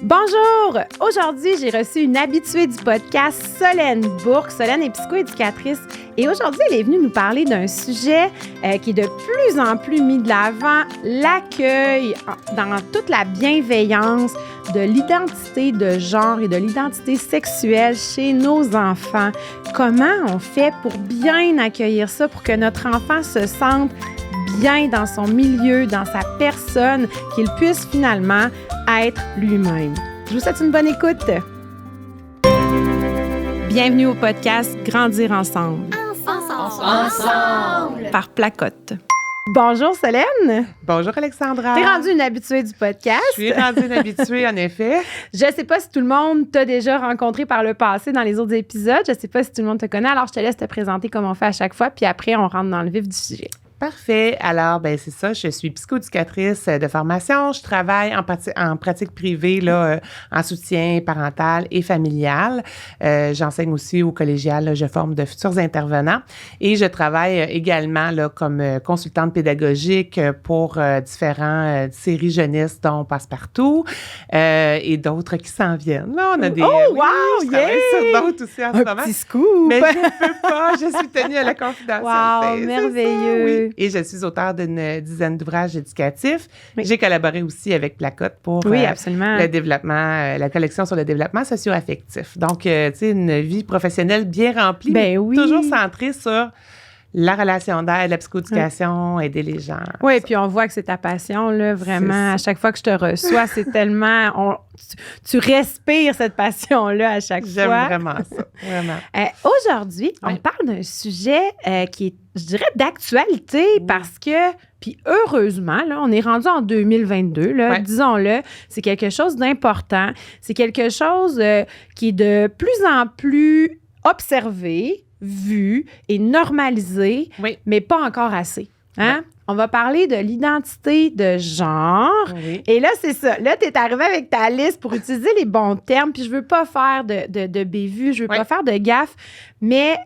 Bonjour! Aujourd'hui, j'ai reçu une habituée du podcast, Solène Bourque. Solène est psychoéducatrice et aujourd'hui, elle est venue nous parler d'un sujet qui est de plus en plus mis de l'avant, l'accueil dans toute la bienveillance de l'identité de genre et de l'identité sexuelle chez nos enfants. Comment on fait pour bien accueillir ça, pour que notre enfant se sente bien dans son milieu, dans sa personne, qu'il puisse finalement être lui-même. Je vous souhaite une bonne écoute. Bienvenue au podcast Grandir ensemble. Ensemble. Par Placotte. Bonjour Solène. Bonjour Alexandra. T'es rendue une habituée du podcast. Je suis rendue une habituée, en effet. Je sais pas si tout le monde t'a déjà rencontré par le passé dans les autres épisodes. Je sais pas si tout le monde te connaît. Alors, je te laisse te présenter comme on fait à chaque fois, puis après, on rentre dans le vif du sujet. Parfait. Alors, c'est ça. Je suis psychoéducatrice de formation. Je travaille en pratique privée là, en soutien parental et familial. J'enseigne aussi au collégial. Là, je forme de futurs intervenants. Et je travaille également là, comme consultante pédagogique pour différents séries jeunesse dont Passe-Partout et d'autres qui s'en viennent. Là, on a des... je travaille sur d'autres aussi en ce moment. Petit scoop! Mais je ne peux pas. Je suis tenue à la confidentialité. Wow, merveilleux! Oui. Et je suis auteure d'une dizaine d'ouvrages éducatifs. Oui. J'ai collaboré aussi avec Placotte pour absolument. le développement, la collection sur le développement socio-affectif. Donc, tu sais, une vie professionnelle bien remplie, mais toujours centrée sur la relation d'aide, la psychoéducation, aider les gens. Oui, puis on voit que c'est ta passion, là, vraiment. À chaque fois que je te reçois, c'est tellement... Tu respires cette passion-là à chaque fois. J'aime vraiment ça, vraiment. Aujourd'hui, on parle d'un sujet qui est, je dirais, d'actualité parce que, puis heureusement, là, on est rendu en 2022, là, disons-le, c'est quelque chose d'important. C'est quelque chose qui est de plus en plus observé, vu et normalisé, mais pas encore assez. Hein? On va parler de l'identité de genre. Oui. Et là, c'est ça. Là, tu es arrivé avec ta liste pour utiliser les bons termes, puis je veux pas faire de bévues, je veux pas faire de gaffe, mais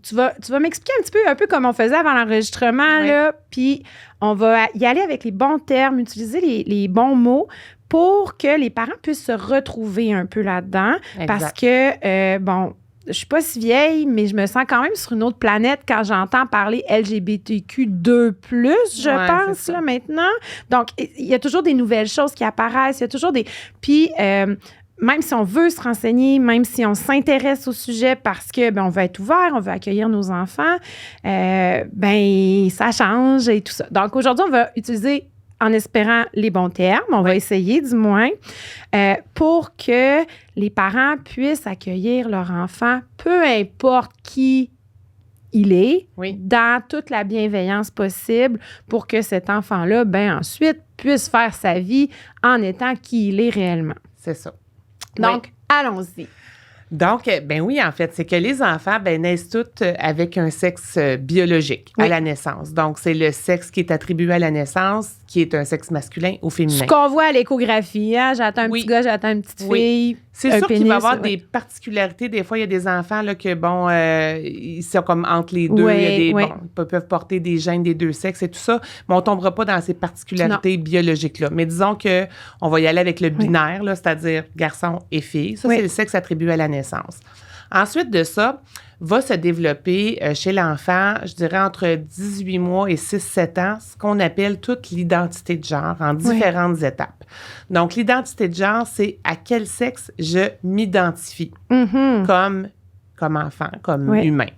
tu vas m'expliquer un peu comme on faisait avant l'enregistrement, là, puis on va y aller avec les bons termes, utiliser les bons mots pour que les parents puissent se retrouver un peu là-dedans. Exact. Parce que, je suis pas si vieille, mais je me sens quand même sur une autre planète quand j'entends parler LGBTQ2+, je pense, là, maintenant. Donc, il y a toujours des nouvelles choses qui apparaissent, il y a toujours des... Puis, même si on veut se renseigner, même si on s'intéresse au sujet parce que, on veut être ouvert, on veut accueillir nos enfants, ça change et tout ça. Donc, aujourd'hui, on va utiliser en espérant les bons termes, on va essayer du moins, pour que les parents puissent accueillir leur enfant, peu importe qui il est, dans toute la bienveillance possible pour que cet enfant-là, ensuite, puisse faire sa vie en étant qui il est réellement. C'est ça. Donc, allons-y. Donc, en fait, c'est que les enfants, naissent tous avec un sexe biologique à la naissance. Donc, c'est le sexe qui est attribué à la naissance, qui est un sexe masculin ou féminin. Ce qu'on voit à l'échographie, hein? J'attends un petit gars, j'attends une petite fille. C'est sûr qu'il va y avoir des particularités. Des fois, il y a des enfants là, que, ils sont comme entre les deux. Ils peuvent porter des gènes des deux sexes et tout ça, mais on ne tombera pas dans ces particularités biologiques-là. Mais disons qu'on va y aller avec le binaire, là, c'est-à-dire garçon et fille. Ça, c'est le sexe attribué à la naissance. Ensuite de ça, va se développer chez l'enfant, je dirais entre 18 mois et 6-7 ans, ce qu'on appelle toute l'identité de genre en différentes étapes. Donc, l'identité de genre, c'est à quel sexe je m'identifie comme enfant, comme humain.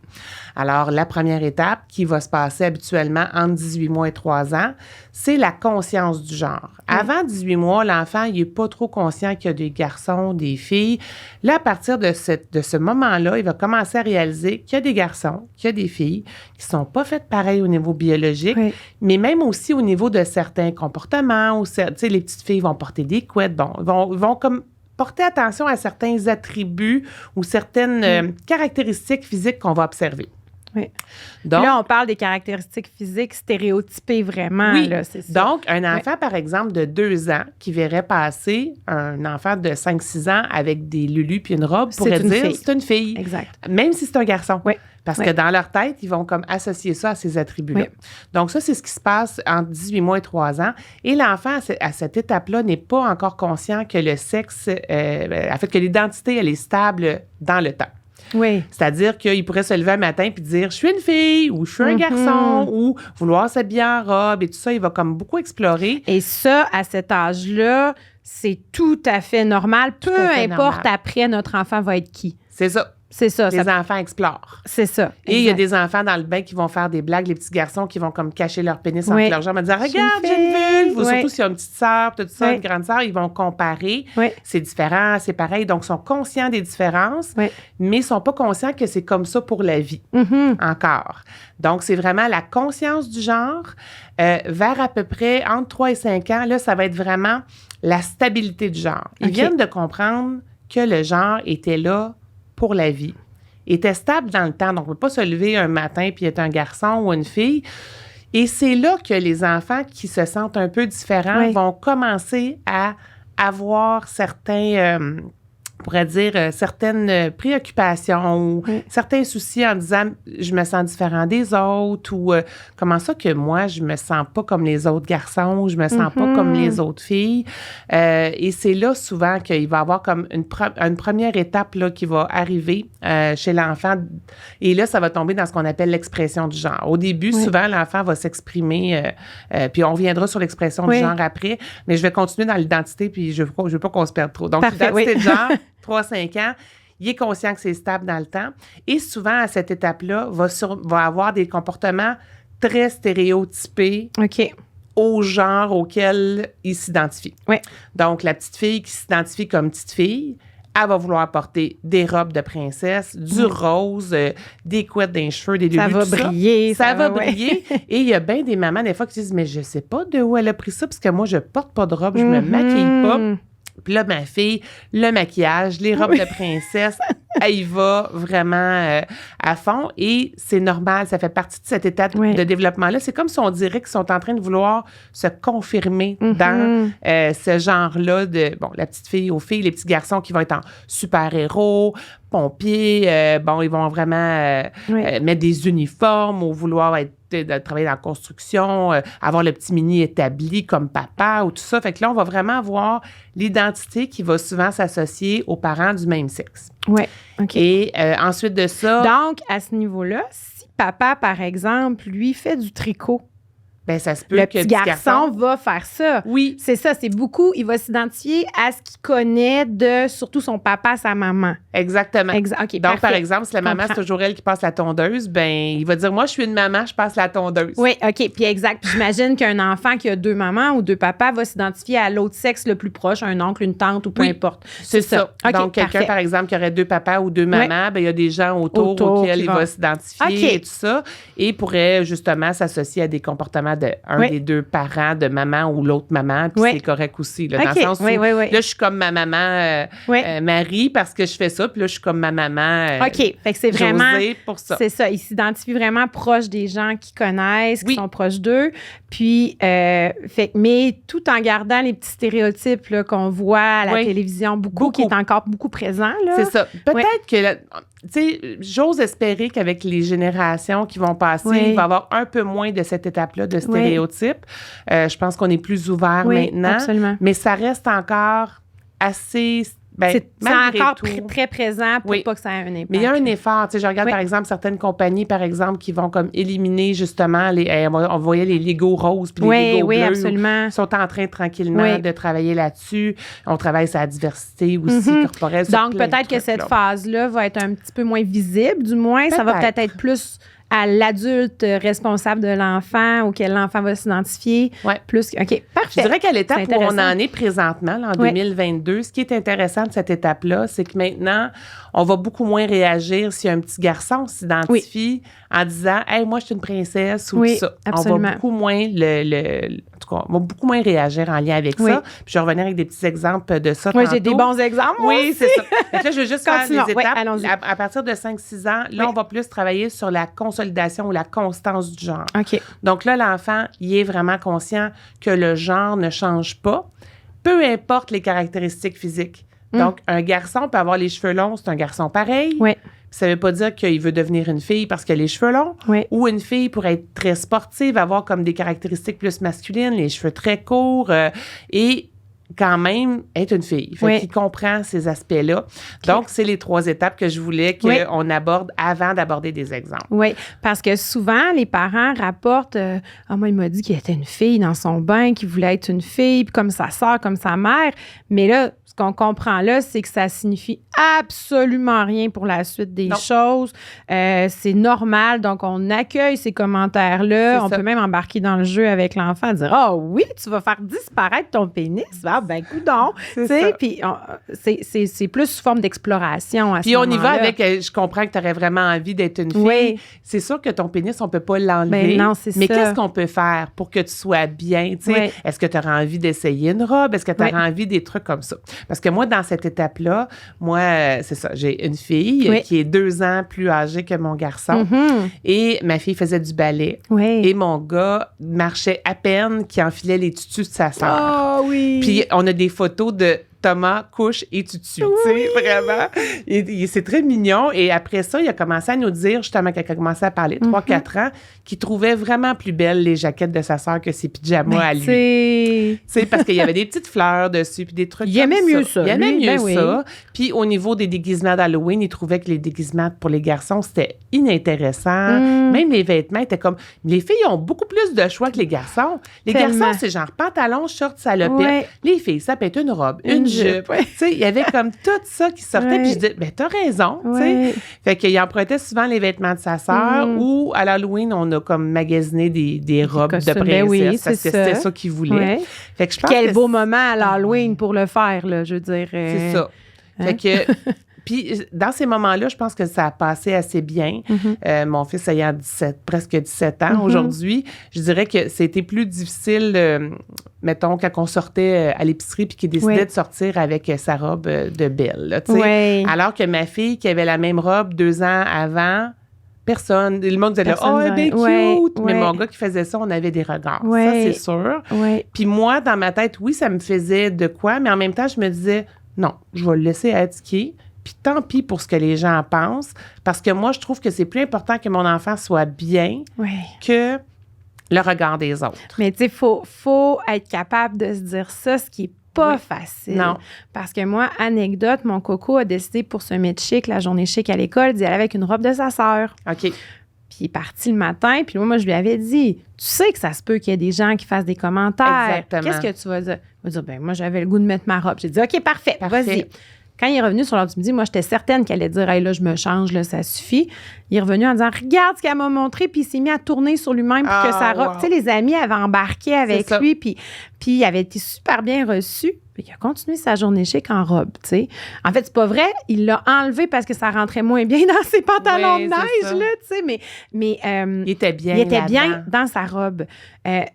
Alors, la première étape qui va se passer habituellement entre 18 mois et 3 ans, c'est la conscience du genre. Avant 18 mois, l'enfant, il n'est pas trop conscient qu'il y a des garçons, des filles. Là, à partir de ce moment-là, il va commencer à réaliser qu'il y a des garçons, qu'il y a des filles qui ne sont pas faites pareil au niveau biologique, mais même aussi au niveau de certains comportements. Tu sais, les petites filles vont porter des couettes, vont comme porter attention à certains attributs ou certaines caractéristiques physiques qu'on va observer. Oui. Donc, là, on parle des caractéristiques physiques stéréotypées vraiment. Oui. Là, c'est ça. Donc, un enfant, par exemple, de 2 ans qui verrait passer un enfant de 5-6 ans avec des lulus puis une robe pourrait dire c'est une fille. Exact. Même si c'est un garçon. Oui. Parce que dans leur tête, ils vont comme associer ça à ces attributs-là. Oui. Donc, ça, c'est ce qui se passe entre 18 mois et 3 ans. Et l'enfant, à cette étape-là, n'est pas encore conscient que le sexe, en fait, que l'identité, elle est stable dans le temps. Oui. C'est-à-dire qu'il pourrait se lever un matin puis dire « je suis une fille » ou « je suis un garçon » ou vouloir s'habiller en robe et tout ça. Il va comme beaucoup explorer. Et ça, à cet âge-là, c'est tout à fait normal. Peu importe après, notre enfant va être qui. C'est ça. C'est ça. Les enfants explorent. C'est ça. Et il y a des enfants dans le bain qui vont faire des blagues, les petits garçons qui vont comme cacher leur pénis entre leurs jambes et dire « regarde, j'ai une vulve » ou surtout s'il y a une petite sœur, tout ça, une grande sœur, ils vont comparer. C'est différent, c'est pareil. Donc, ils sont conscients des différences, mais ils ne sont pas conscients que c'est comme ça pour la vie encore. Donc, c'est vraiment la conscience du genre. Vers à peu près entre 3 et 5 ans, là, ça va être vraiment la stabilité du genre. Ils viennent de comprendre que le genre était là pour la vie, était stable dans le temps. Donc, on ne peut pas se lever un matin puis être un garçon ou une fille. Et c'est là que les enfants qui se sentent un peu différents vont commencer à avoir certains... on pourrait dire certaines préoccupations ou certains soucis en disant « je me sens différent des autres » ou « comment ça que moi, je me sens pas comme les autres garçons ou je me sens pas comme les autres filles ». Et c'est là souvent qu'il va y avoir comme une première étape là, qui va arriver chez l'enfant. Et là, ça va tomber dans ce qu'on appelle l'expression du genre. Au début, souvent, l'enfant va s'exprimer, puis on reviendra sur l'expression du genre après, mais je vais continuer dans l'identité, puis je veux pas qu'on se perde trop. Donc, l'identité de genre... 3-5 ans, il est conscient que c'est stable dans le temps. Et souvent, à cette étape-là, va avoir des comportements très stéréotypés au genre auquel il s'identifie. Donc, la petite fille qui s'identifie comme petite fille, elle va vouloir porter des robes de princesse, du rose, des couettes dans les cheveux, des lulus, ça va briller. Ça va briller. Et il y a bien des mamans, des fois, qui disent « mais je sais pas de où elle a pris ça, parce que moi, je porte pas de robe, je me maquille pas. » Puis là, ma fille, le maquillage, les robes de princesse, elle y va vraiment à fond. Et c'est normal, ça fait partie de cette étape de développement-là. C'est comme si on dirait qu'ils sont en train de vouloir se confirmer dans ce genre-là de, bon, la petite fille aux filles, les petits garçons qui vont être en super-héros, pompiers, ils vont vraiment mettre des uniformes ou vouloir de travailler dans la construction, avoir le petit mini établi comme papa ou tout ça. Fait que là, on va vraiment avoir l'identité qui va souvent s'associer aux parents du même sexe. Oui, OK. Et ensuite de ça... Donc, à ce niveau-là, si papa, par exemple, lui, fait du tricot, ben ça se peut le que petit garçon va faire ça. Oui. C'est ça, c'est beaucoup. Il va s'identifier à ce qu'il connaît de surtout son papa, sa maman. Exactement. OK, donc, par exemple, si la maman, c'est toujours elle qui passe la tondeuse, ben il va dire, moi, je suis une maman, je passe la tondeuse. Oui, OK. Puis exact. Puis j'imagine qu'un enfant qui a 2 mamans ou 2 papas va s'identifier à l'autre sexe le plus proche, un oncle, une tante ou peu importe. C'est ça. Okay, donc, quelqu'un, par exemple, qui aurait 2 papas ou 2 mamans, ben il y a des gens autour auxquels il va s'identifier et tout ça. Et pourrait justement s'associer à des comportements de des 2 parents, de maman ou l'autre maman, puis c'est correct aussi. Là, dans le sens où, là, je suis comme ma maman Marie parce que je fais ça, puis là, je suis comme ma maman OK. Fait que c'est vraiment... Josée pour ça. C'est ça. Ils s'identifient vraiment proches des gens qui connaissent, qui sont proches d'eux. Puis, mais tout en gardant les petits stéréotypes là, qu'on voit à la télévision, beaucoup, qui est encore beaucoup présent. Là. C'est ça. Peut-être que... Tu sais, j'ose espérer qu'avec les générations qui vont passer, il va y avoir un peu moins de cette étape-là de stéréotypes. Je pense qu'on est plus ouvert maintenant. Absolument. Mais ça reste encore assez... c'est encore très présent pour pas que ça ait un impact. Mais il y a un effort. Tu sais, je regarde, par exemple, certaines compagnies, par exemple, qui vont comme éliminer, justement, on voyait les Lego roses puis les Lego bleus. Absolument. Ils sont en train tranquillement de travailler là-dessus. On travaille sur la diversité aussi corporelle. Donc, peut-être que cette phase-là va être un petit peu moins visible, du moins. Ça va peut-être être plus à l'adulte responsable de l'enfant auquel l'enfant va s'identifier. Plus, OK, parfait. Je dirais qu'à l'étape où on en est présentement, là, en 2022, ce qui est intéressant de cette étape-là, c'est que maintenant, on va beaucoup moins réagir si un petit garçon s'identifie en disant « Hey, moi, je suis une princesse » ou tout ça. Absolument. On va beaucoup moins en tout cas, on va beaucoup moins réagir en lien avec ça. Puis je vais revenir avec des petits exemples de ça tantôt. J'ai des bons exemples, moi aussi. C'est ça. Donc là, je veux juste faire les étapes. Allons-y. À partir de 5-6 ans, là, on va plus travailler sur la consolidation consolidation ou la constance du genre. OK. Donc là, l'enfant, il est vraiment conscient que le genre ne change pas, peu importe les caractéristiques physiques. Donc, un garçon peut avoir les cheveux longs, c'est un garçon pareil. Oui. Ça ne veut pas dire qu'il veut devenir une fille parce qu'elle a les cheveux longs. Oui. Ou une fille pourrait être très sportive, avoir comme des caractéristiques plus masculines, les cheveux très courts et quand même être une fille. Fait qu'il comprend ces aspects-là. Okay. Donc, c'est les 3 étapes que je voulais qu'on aborde avant d'aborder des exemples. Oui, parce que souvent, les parents rapportent moi, il m'a dit qu'il était une fille dans son bain, qu'il voulait être une fille, puis comme sa sœur, comme sa mère. Mais là, ce qu'on comprend là, c'est que ça signifie absolument rien pour la suite des choses. C'est normal, donc on accueille ces commentaires-là. On peut même embarquer dans le jeu avec l'enfant, dire « Ah oui, tu vas faire disparaître ton pénis. » Ah ben coudonc. Puis c'est plus sous forme d'exploration à ce moment-là. Puis on y va avec, je comprends que tu aurais vraiment envie d'être une fille. Oui. C'est sûr que ton pénis, on peut pas l'enlever. Ben non, c'est mais qu'est-ce qu'on peut faire pour que tu sois bien? Est-ce que tu aurais envie d'essayer une robe? Est-ce que tu aurais envie des trucs comme ça? Parce que moi, dans cette étape-là, c'est ça, j'ai une fille qui est 2 ans plus âgée que mon garçon. Et ma fille faisait du ballet. Et mon gars marchait à peine, qui enfilait les tutus de sa sœur. Oh oui! Puis on a des photos de Thomas, couche et tutu, tu sais, vraiment. C'est très mignon. Et après ça, il a commencé à nous dire, justement, quand il a commencé à parler, 3-4 ans, qu'il trouvait vraiment plus belles les jaquettes de sa sœur que ses pyjamas à lui. Tu sais, parce qu'il y avait des petites fleurs dessus, puis des trucs comme ça. Il aimait mieux ça. Il aimait mieux ça. Puis au niveau des déguisements d'Halloween, il trouvait que les déguisements pour les garçons, c'était inintéressant. Même les vêtements étaient comme... Les filles ont beaucoup plus de choix que les garçons. Les garçons, c'est genre pantalon, short, salopette. Les filles, ça peut être une robe, une jupe. Tu sais, il y avait comme tout ça qui sortait. Puis je disais, ben t'as raison, tu sais. Fait qu'il empruntait souvent les vêtements de sa sœur ou à l'Halloween, on a comme magasiné des robes de princesse parce que c'était ça qu'il voulait. Fait que je pense quel beau moment à l'Halloween pour le faire, là, je veux dire. C'est ça. Fait que... Puis, dans ces moments-là, je pense que ça a passé assez bien. Mon fils ayant presque 17 ans aujourd'hui, je dirais que c'était plus difficile, mettons, quand on sortait à l'épicerie puis qu'il décidait de sortir avec sa robe de belle. Tu sais. Alors que ma fille, qui avait la même robe 2 ans avant, personne, le monde disait « Oh, elle est bien cute! » Mais mon gars qui faisait ça, on avait des regards. Ça, c'est sûr. Puis moi, dans ma tête, oui, ça me faisait de quoi, mais en même temps, je me disais « Non, je vais le laisser être ce qui est. » Puis tant pis pour ce que les gens pensent, parce que moi, je trouve que c'est plus important que mon enfant soit bien que le regard des autres. Mais tu sais, faut être capable de se dire ça, ce qui est pas facile. Non. Parce que moi, anecdote, mon coco a décidé pour se mettre chic, la journée chic à l'école, d'y aller avec une robe de sa sœur. OK. Puis il est parti le matin, puis moi, je lui avais dit, tu sais que ça se peut qu'il y ait des gens qui fassent des commentaires. Exactement. Qu'est-ce que tu vas dire? Il va dire, ben moi, j'avais le goût de mettre ma robe. J'ai dit, OK, parfait. Vas-y. Quand il est revenu sur l'heure du midi, moi, j'étais certaine qu'elle allait dire « Hey, là, je me change, là, ça suffit. » Il est revenu en disant « Regarde ce qu'elle m'a montré. » Puis il s'est mis à tourner sur lui-même pour que sa robe... Tu sais, les amis avaient embarqué avec lui, puis il avait été super bien reçu. Puis il a continué sa journée chic en robe, tu sais. En fait, c'est pas vrai. Il l'a enlevé parce que ça rentrait moins bien dans ses pantalons de neige, là, tu sais. Mais il était bien. Il était bien dans sa robe.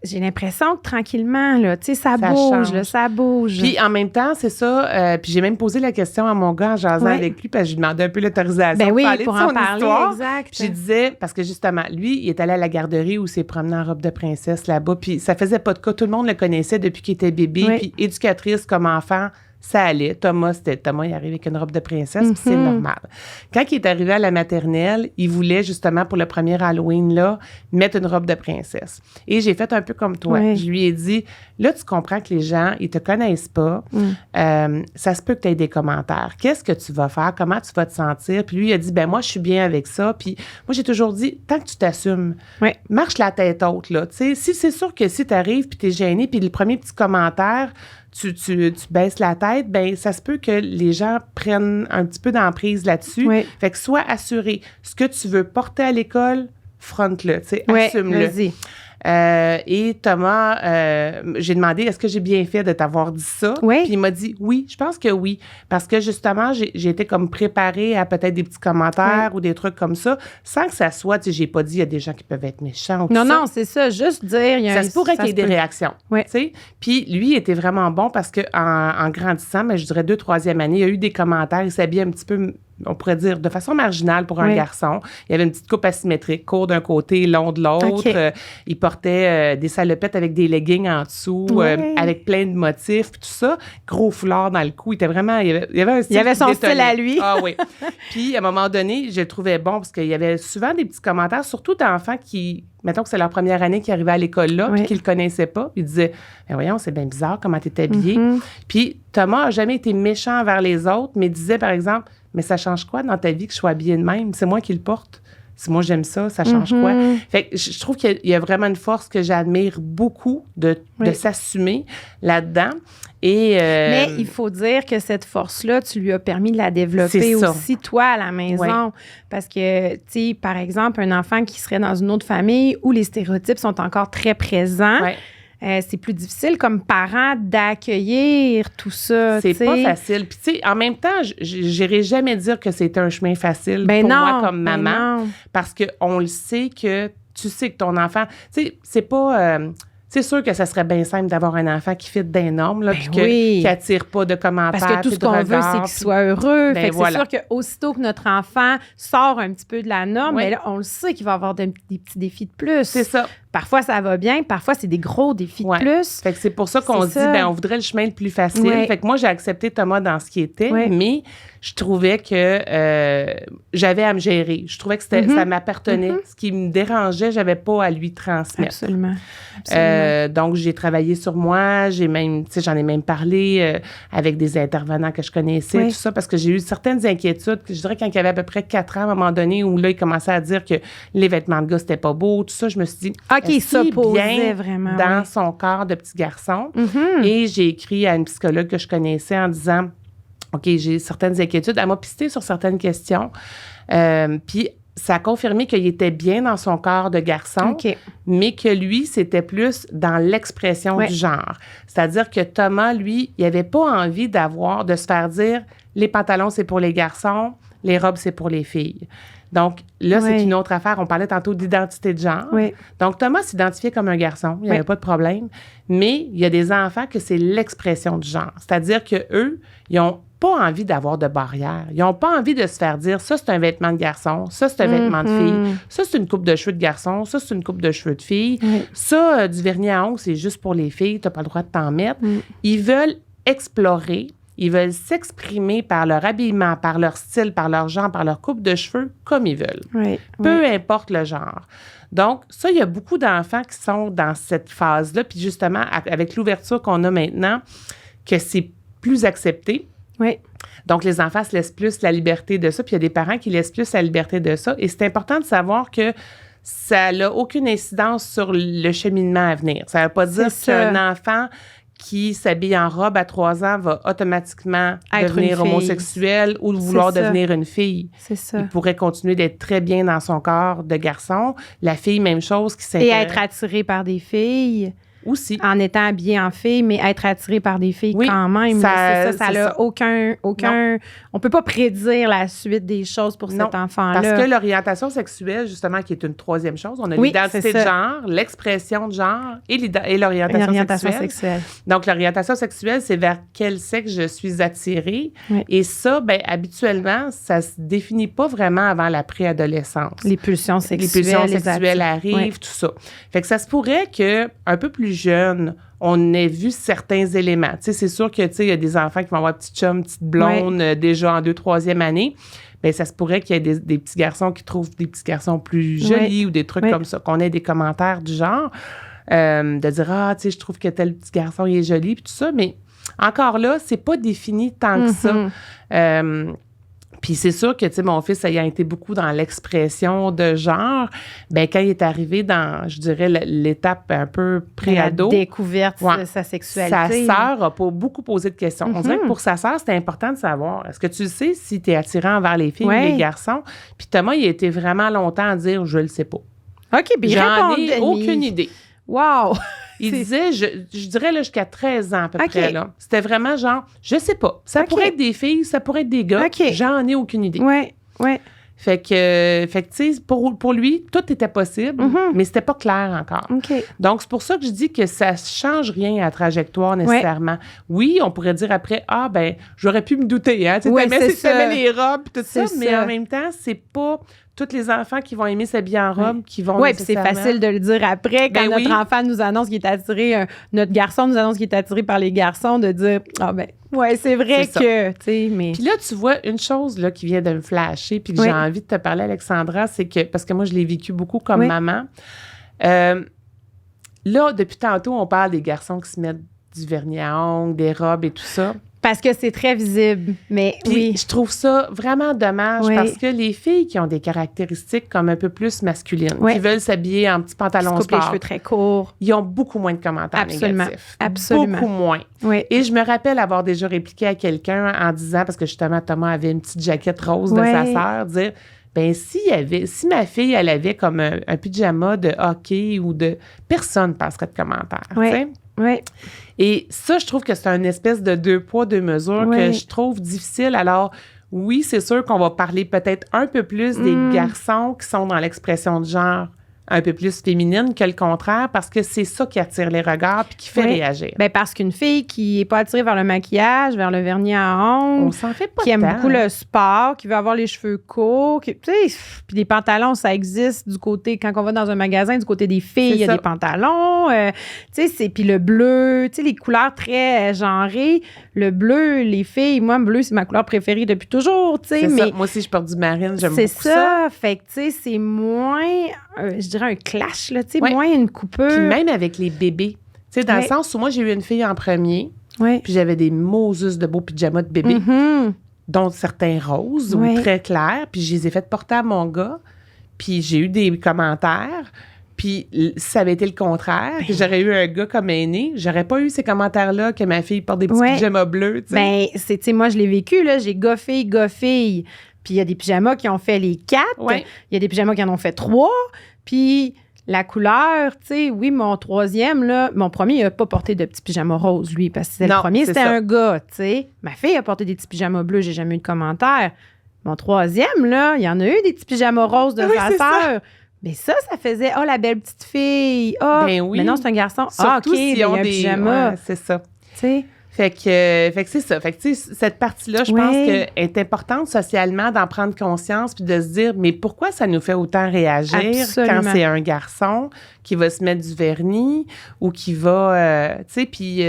J'ai l'impression que tranquillement, là, tu sais, ça bouge, là, ça bouge. Puis en même temps, c'est ça. Puis j'ai même posé la question à mon gars en jasant avec lui parce que je lui demandais un peu l'autorisation pour parler de en son parler, histoire. Exact. Puis je disais, parce que justement, lui, il est allé à la garderie où il s'est promené en robe de princesse là-bas. Puis ça faisait pas de cas. Tout le monde le connaissait depuis qu'il était bébé. Puis éducatrice comme enfant, ça allait. Thomas, il arrivait avec une robe de princesse, puis c'est normal. Quand il est arrivé à la maternelle, il voulait justement pour le premier Halloween, là, mettre une robe de princesse. Et j'ai fait un peu comme toi. Je lui ai dit, là, tu comprends que les gens, ils te connaissent pas. Ça se peut que tu aies des commentaires. Qu'est-ce que tu vas faire? Comment tu vas te sentir? Puis lui, il a dit, ben moi, je suis bien avec ça. Puis moi, j'ai toujours dit, tant que tu t'assumes, marche la tête haute, là. Tu sais, si c'est sûr que si tu arrives puis tu es gêné, puis le premier petit commentaire, tu baisses la tête, ben ça se peut que les gens prennent un petit peu d'emprise là-dessus. Fait que sois assuré. Ce que tu veux porter à l'école, fronte-le, tu sais, assume-le. Vas-y. Et Thomas, j'ai demandé, est-ce que j'ai bien fait de t'avoir dit ça? Puis il m'a dit oui, je pense que oui. Parce que justement, j'ai été comme préparée à peut-être des petits commentaires ou des trucs comme ça, sans que ça soit, tu sais, j'ai pas dit, il y a des gens qui peuvent être méchants. Non, c'est ça, juste dire. Ça se pourrait qu'il y ait des réactions. Tu sais? Puis lui, il était vraiment bon parce qu'en grandissant, mais je dirais 2e, 3e année, il y a eu des commentaires, il s'habillait un petit peu on pourrait dire, de façon marginale pour un garçon. Il y avait une petite coupe asymétrique, court d'un côté, long de l'autre. Il portait des salopettes avec des leggings en dessous, avec plein de motifs, tout ça. Gros foulard dans le cou. Il y avait un style. Il avait son style à lui. Ah oui. Puis, à un moment donné, je le trouvais bon parce qu'il y avait souvent des petits commentaires, surtout d'enfants qui, mettons que c'est leur première année qui arrivaient à l'école là, puis qu'ils le connaissaient pas. Puis ils disaient, voyons, c'est bien bizarre comment tu es habillé. Puis Thomas n'a jamais été méchant envers les autres, mais disait, par exemple, mais ça change quoi dans ta vie que je sois habillée de même? C'est moi qui le porte. Si moi, j'aime ça, ça change quoi? Fait que je trouve qu'il y a vraiment une force que j'admire beaucoup de s'assumer là-dedans. Mais il faut dire que cette force-là, tu lui as permis de la développer aussi, toi, à la maison. Parce que, tu sais, par exemple, un enfant qui serait dans une autre famille où les stéréotypes sont encore très présents, c'est plus difficile comme parent d'accueillir tout ça. C'est pas facile. Puis, tu sais, en même temps, j'irai jamais dire que c'est un chemin facile pour moi comme maman. Parce qu'on le sait que tu sais que ton enfant... Tu sais, c'est pas... c'est sûr que ça serait bien simple d'avoir un enfant qui fit des normes, là, puis qui n'attire pas de commentaires. Parce que tout ce qu'on veut, c'est qu'il soit heureux. Fait que c'est sûr qu'aussitôt que notre enfant sort un petit peu de la norme, mais là, on le sait qu'il va avoir des petits défis de plus. C'est ça. Parfois, ça va bien. Parfois, c'est des gros défis de plus. Fait que c'est pour ça qu'on se dit, on voudrait le chemin le plus facile. Fait que moi, j'ai accepté Thomas dans ce qui était, mais je trouvais que j'avais à me gérer. Je trouvais que ça m'appartenait. Ce qui me dérangeait, j'avais pas à lui transmettre. Absolument. Donc, j'ai travaillé sur moi. J'en ai même parlé avec des intervenants que je connaissais, tout ça, parce que j'ai eu certaines inquiétudes. Je dirais quand il avait à peu près 4 ans, à un moment donné, où là, il commençait à dire que les vêtements de gars, c'était pas beau, tout ça. Je me suis dit, il s'opposait vraiment dans son corps de petit garçon. Et j'ai écrit à une psychologue que je connaissais en disant, OK, j'ai certaines inquiétudes. Elle m'a pisté sur certaines questions. Puis, ça a confirmé qu'il était bien dans son corps de garçon, mais que lui, c'était plus dans l'expression du genre. C'est-à-dire que Thomas, lui, il n'avait pas envie de se faire dire les pantalons, c'est pour les garçons, les robes, c'est pour les filles. Donc, là, c'est une autre affaire. On parlait tantôt d'identité de genre. Donc, Thomas s'identifiait comme un garçon. Il n'y avait pas de problème. Mais il y a des enfants que c'est l'expression du genre. C'est-à-dire qu'eux, ils n'ont pas envie d'avoir de barrière. Ils n'ont pas envie de se faire dire, ça, c'est un vêtement de garçon, ça, c'est un vêtement de fille, ça, c'est une coupe de cheveux de garçon, ça, c'est une coupe de cheveux de fille, ça, du vernis à ongles, c'est juste pour les filles, tu n'as pas le droit de t'en mettre. Ils veulent explorer. Ils veulent s'exprimer par leur habillement, par leur style, par leur genre, par leur coupe de cheveux, comme ils veulent. Peu importe le genre. Donc, ça, il y a beaucoup d'enfants qui sont dans cette phase-là. Puis justement, avec l'ouverture qu'on a maintenant, que c'est plus accepté. Donc, les enfants se laissent plus la liberté de ça. Puis il y a des parents qui laissent plus la liberté de ça. Et c'est important de savoir que ça n'a aucune incidence sur le cheminement à venir. Ça ne veut pas dire qu'un enfant qui s'habille en robe à 3 ans va automatiquement devenir homosexuel ou vouloir devenir une fille. C'est ça. Il pourrait continuer d'être très bien dans son corps de garçon. La fille, même chose, qui s'intéresse. Et être attiré par des filles. Aussi. En étant habillé en fille, mais être attiré par des filles quand même. Ça n'a aucun... On peut pas prédire la suite des choses pour cet enfant-là. Parce que l'orientation sexuelle, justement, qui est une 3e chose, on a l'identité de genre, l'expression de genre et l'orientation sexuelle. Donc, l'orientation sexuelle, c'est vers quel sexe je suis attirée. Et ça, habituellement, ça se définit pas vraiment avant la préadolescence. Les pulsions sexuelles. Arrivent, tout ça. Fait que ça se pourrait que un peu plus jeune, on ait vu certains éléments. Tu sais, c'est sûr que, tu sais, il y a des enfants qui vont avoir petite chum, petite blonde, déjà en 2e, 3e année. Bien, ça se pourrait qu'il y ait des petits garçons qui trouvent des petits garçons plus jolis ou des trucs comme ça, qu'on ait des commentaires du genre, de dire, tu sais, je trouve que tel petit garçon, il est joli, puis tout ça. Mais encore là, c'est pas défini tant que ça. Puis c'est sûr que, tu sais, mon fils ayant été beaucoup dans l'expression de genre, quand il est arrivé dans, je dirais, l'étape un peu pré-ado. La découverte de sa sexualité. Sa sœur a beaucoup posé de questions. On dirait que pour sa sœur, c'était important de savoir, est-ce que tu sais si tu es attirant envers les filles ou les garçons? Puis Thomas, il a été vraiment longtemps à dire, je le sais pas. OK, bien j'en ai aucune idée. Wow! Il disait, je dirais là, jusqu'à 13 ans à peu près. Là. C'était vraiment genre, je sais pas. Ça pourrait être des filles, ça pourrait être des gars. J'en ai aucune idée. Fait que tu sais, pour lui, tout était possible, mais c'était pas clair encore. Okay. Donc, c'est pour ça que je dis que ça change rien à la trajectoire nécessairement. Oui, on pourrait dire après, j'aurais pu me douter, hein. Tu sais, les robes et tout ça, mais en même temps, c'est pas tous les enfants qui vont aimer s'habiller en robe qui vont nécessairement... puis c'est facile de le dire après quand notre enfant nous annonce qu'il est attiré, notre garçon nous annonce qu'il est attiré par les garçons, de dire c'est vrai que, tu sais, mais... Puis là, tu vois, une chose là, qui vient de me flasher, puis que j'ai envie de te parler, Alexandra, c'est que, parce que moi, je l'ai vécu beaucoup comme maman, là, depuis tantôt, on parle des garçons qui se mettent du vernis à ongles, des robes et tout ça. Parce que c'est très visible, mais puis je trouve ça vraiment dommage parce que les filles qui ont des caractéristiques comme un peu plus masculines, qui veulent s'habiller en petits pantalons sport, les cheveux très courts, ils ont beaucoup moins de commentaires négatifs. Absolument. Beaucoup moins. Oui. Et je me rappelle avoir déjà répliqué à quelqu'un en disant, parce que justement, Thomas avait une petite jaquette rose de sa sœur, dire... Ben si ma fille, elle avait comme un pyjama de hockey ou de... Personne ne passerait de commentaires, tu sais? Oui. Et ça, je trouve que c'est une espèce de 2 poids, 2 mesures que je trouve difficile. Alors, oui, c'est sûr qu'on va parler peut-être un peu plus des garçons qui sont dans l'expression de genre un peu plus féminine que le contraire, parce que c'est ça qui attire les regards puis qui fait réagir. Bien, parce qu'une fille qui n'est pas attirée vers le maquillage, vers le vernis à ongles, on s'en fait pas qui aime beaucoup le sport, qui veut avoir les cheveux courts, tu sais, puis des pantalons, ça existe du côté, quand on va dans un magasin, du côté des filles, il y a des pantalons, tu sais, puis le bleu, tu sais, les couleurs très genrées, le bleu, les filles, moi, le bleu, c'est ma couleur préférée depuis toujours, tu sais. Mais moi aussi, je porte du marine, j'aime beaucoup ça. C'est ça, fait que, tu sais, c'est moins, je dirais un clash, là, tu sais, moins une coupure. Puis même avec les bébés, tu sais, dans le sens où moi, j'ai eu une fille en premier, puis j'avais des Moses de beaux pyjamas de bébé, dont certains roses ou très clairs, puis je les ai fait porter à mon gars, puis j'ai eu des commentaires, puis si ça avait été le contraire, que j'aurais eu un gars comme aîné, j'aurais pas eu ces commentaires-là que ma fille porte des petits pyjamas bleus, tu sais. Ben, tu sais, moi, je l'ai vécu, là, j'ai gars-fille, puis il y a des pyjamas qui ont fait les 4, il y a des pyjamas qui en ont fait 3, puis la couleur, tu sais, oui, mon premier, il n'a pas porté de petits pyjamas roses, lui, parce que c'était le premier, c'était un gars, tu sais. Ma fille a porté des petits pyjamas bleus, j'ai jamais eu de commentaire. Mon troisième, là, il y en a eu des petits pyjamas roses de sa sœur. Mais ça faisait, la belle petite fille. Mais non, c'est un garçon. Surtout OK, il y a un pyjama. C'est ça. Tu sais. Fait que c'est ça. Fait que, cette partie-là, je pense qu'elle est importante socialement d'en prendre conscience puis de se dire, mais pourquoi ça nous fait autant réagir quand c'est un garçon qui va se mettre du vernis ou qui va, tu sais, puis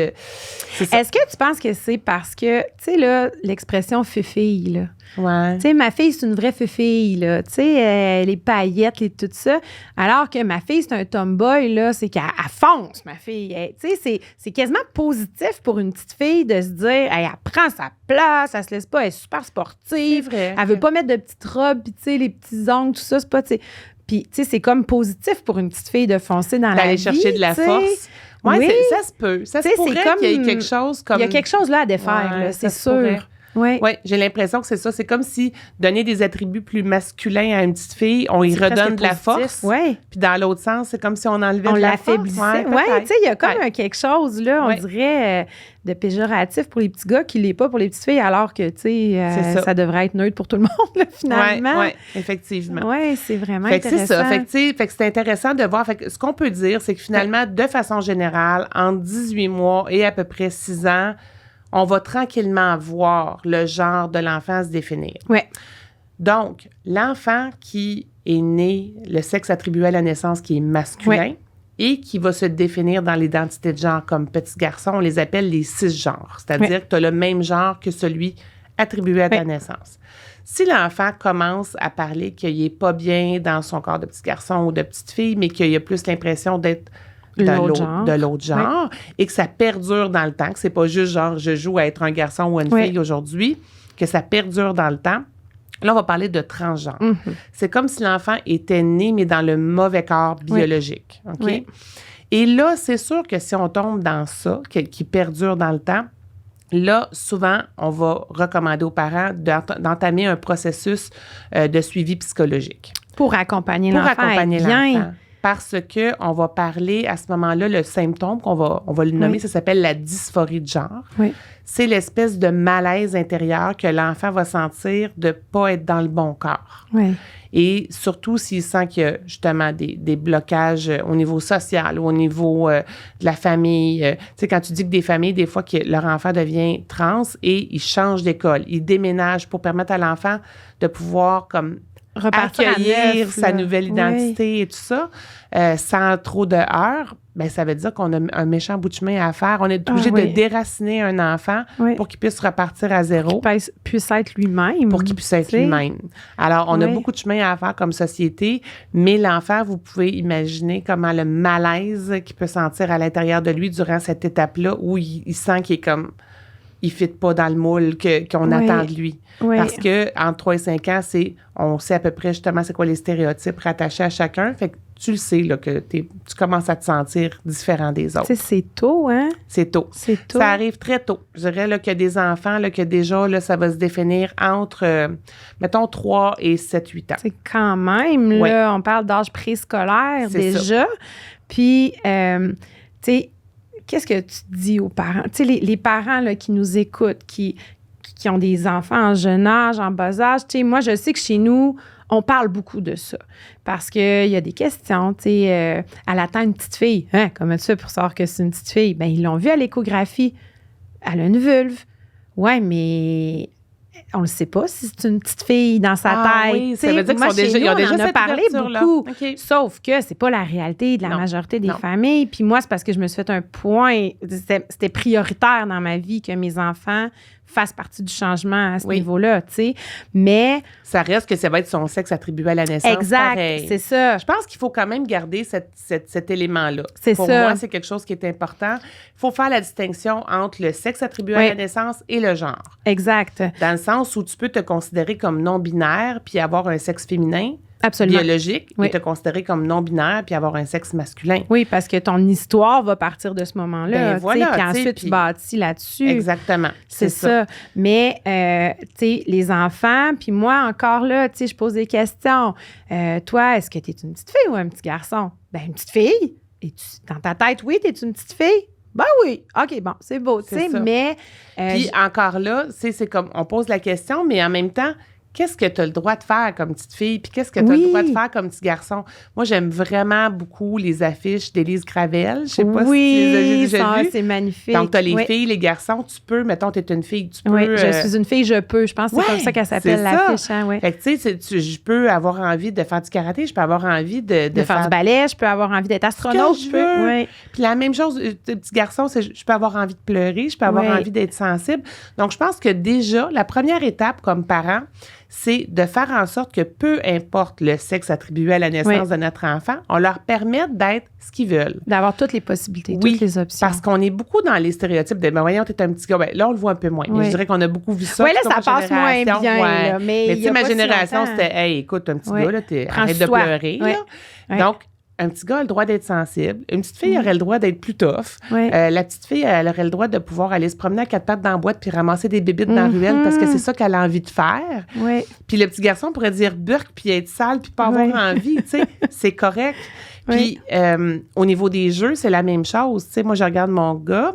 c'est ça. Est-ce que tu penses que c'est parce que, tu sais, là, l'expression fille, là. Ouais. Tu sais, ma fille, c'est une vraie fille, là. Tu sais, les paillettes, tout ça. Alors que ma fille, c'est un tomboy, là. C'est qu'elle fonce, ma fille. Tu sais, c'est quasiment positif pour une petite fille de se dire, elle prend sa place, elle se laisse pas, elle est super sportive. C'est vrai. Elle veut pas mettre de petites robes, puis tu sais, les petits ongles, tout ça, c'est pas, tu sais. Puis, tu sais, c'est comme positif pour une petite fille de foncer dans la vie. D'aller chercher de la force. Ouais, oui, ça se peut. Ça se pourrait qu'il y ait quelque chose comme... Il y a quelque chose là à défaire, là, c'est sûr. Oui, j'ai l'impression que c'est ça. C'est comme si donner des attributs plus masculins à une petite fille, on y redonne de la force. Oui. Puis dans l'autre sens, c'est comme si on enlevait de la force. On l'affaiblissait. Oui, tu sais, il y a comme quelque chose, là, on dirait, de péjoratif pour les petits gars qui l'est pas pour les petites filles, alors que, tu sais, ça devrait être neutre pour tout le monde, là, finalement. Oui, effectivement. Oui, c'est vraiment intéressant. C'est ça. Fait que c'est intéressant de voir. Fait que ce qu'on peut dire, c'est que finalement, de façon générale, entre 18 mois et à peu près 6 ans, on va tranquillement voir le genre de l'enfant se définir. Oui. Donc, l'enfant qui est né, le sexe attribué à la naissance qui est masculin et qui va se définir dans l'identité de genre comme petit garçon, on les appelle les cisgenres. C'est-à-dire que tu as le même genre que celui attribué à ta naissance. Si l'enfant commence à parler qu'il n'est pas bien dans son corps de petit garçon ou de petite fille, mais qu'il a plus l'impression d'être de l'autre genre et que ça perdure dans le temps, que c'est pas juste genre je joue à être un garçon ou une fille aujourd'hui, que ça perdure dans le temps. Là, on va parler de transgenre. C'est comme si l'enfant était né, mais dans le mauvais corps biologique. OK? Oui. Et là, c'est sûr que si on tombe dans ça, qui perdure dans le temps, là, souvent, on va recommander aux parents d'entamer un processus de suivi psychologique. Pour accompagner l'enfant. parce qu'on va parler à ce moment-là, le symptôme on va le nommer, ça s'appelle la dysphorie de genre. Oui. C'est l'espèce de malaise intérieur que l'enfant va sentir de ne pas être dans le bon corps. Oui. Et surtout s'il sent qu'il y a justement des blocages au niveau social ou au niveau de la famille. Tu sais, quand tu dis que des familles, des fois, que leur enfant devient trans et ils changent d'école, ils déménagent pour permettre à l'enfant de pouvoir comme accueillir sa nouvelle identité et tout ça, sans trop de heurts, bien, ça veut dire qu'on a un méchant bout de chemin à faire. On est obligé de déraciner un enfant pour qu'il puisse repartir à zéro. Pour qu'il puisse être lui-même. Pour qu'il puisse être lui-même. Alors, on a beaucoup de chemin à faire comme société, mais l'enfant, vous pouvez imaginer comment le malaise qu'il peut sentir à l'intérieur de lui durant cette étape-là où il sent qu'il est comme... il ne fit pas dans le moule qu'on attend de lui. Oui. Parce que entre 3 et 5 ans, on sait à peu près justement c'est quoi les stéréotypes rattachés à chacun. Fait que tu le sais là, que tu commences à te sentir différent des autres. C'est tôt, hein? C'est tôt. Ça arrive très tôt. Je dirais là, qu'il y a des enfants là, que déjà, là, ça va se définir entre, mettons, 3 et 7-8 ans. C'est quand même, là, on parle d'âge préscolaire déjà. Puis, tu sais, qu'est-ce que tu dis aux parents? Tu sais, les parents là, qui nous écoutent, qui ont des enfants en jeune âge, en bas âge, tu sais, moi, je sais que chez nous, on parle beaucoup de ça. Parce qu'il y a des questions, tu sais, elle attend une petite fille. Hein? Comment tu fais pour savoir que c'est une petite fille? Bien, ils l'ont vu à l'échographie. Elle a une vulve. Ouais, mais... on ne sait pas si c'est une petite fille dans sa tête. Oui, ça veut dire qu'ils on en a parlé beaucoup. Okay. Sauf que c'est pas la réalité de la majorité des familles. Puis moi, c'est parce que je me suis fait un point. C'était prioritaire dans ma vie que mes enfants fassent partie du changement à ce niveau-là, tu sais. Mais... ça reste que ça va être son sexe attribué à la naissance. Exact, pareil. C'est ça. Je pense qu'il faut quand même garder cet élément-là. Pour ça. moi, c'est quelque chose qui est important. Il faut faire la distinction entre le sexe attribué à la naissance et le genre. Exact. Dans le sens où tu peux te considérer comme non-binaire puis avoir un sexe féminin. Absolument. Biologique, et te considérer comme non-binaire puis avoir un sexe masculin. Oui, parce que ton histoire va partir de ce moment-là. Ben voilà, puis ensuite, tu bâtis là-dessus. Exactement. C'est ça. Mais, tu sais, les enfants, puis moi, encore là, tu sais, je pose des questions. Toi, est-ce que tu es une petite fille ou un petit garçon? Ben, une petite fille. Et dans ta tête, oui, tu es une petite fille? Ben oui. OK, bon, c'est beau, tu sais, mais... puis encore là, c'est comme, on pose la question, mais en même temps, qu'est-ce que tu as le droit de faire comme petite fille, puis qu'est-ce que tu as le droit de faire comme petit garçon? Moi, j'aime vraiment beaucoup les affiches d'Élise Gravel. Je sais pas si tu les as déjà vues. C'est magnifique. Donc, tu as les filles, les garçons, tu peux, mettons, tu es une fille, tu peux... Oui, je suis une fille, je peux. Je pense que c'est comme ça qu'elle s'appelle, l'affiche. Hein, Fait que, tu sais, je peux avoir envie de faire du karaté, je peux avoir envie de faire du ballet, je peux avoir envie d'être astronaute. Je peux. Puis la même chose, petit garçon, c'est je peux avoir envie de pleurer, je peux avoir envie d'être sensible. Donc, je pense que déjà, la première étape comme parent, c'est de faire en sorte que peu importe le sexe attribué à la naissance de notre enfant, on leur permette d'être ce qu'ils veulent. D'avoir toutes les possibilités, toutes les options. Parce qu'on est beaucoup dans les stéréotypes de « ben voyons, t'es un petit gars ». Ben, là, on le voit un peu moins. Mais je dirais qu'on a beaucoup vu ça. Oui, là, ça passe moins bien. Là, mais tu sais, ma génération, c'était « hey, écoute, un petit gars, là, arrête de pleurer. » Donc, un petit gars a le droit d'être sensible. Une petite fille aurait le droit d'être plus tough. La petite fille, elle aurait le droit de pouvoir aller se promener à 4 pattes dans la boîte puis ramasser des bébites dans la ruelle parce que c'est ça qu'elle a envie de faire. Puis le petit garçon pourrait dire burk puis être sale puis pas avoir envie. Tu sais, c'est correct. Puis au niveau des jeux, c'est la même chose. Tu sais, moi, je regarde mon gars.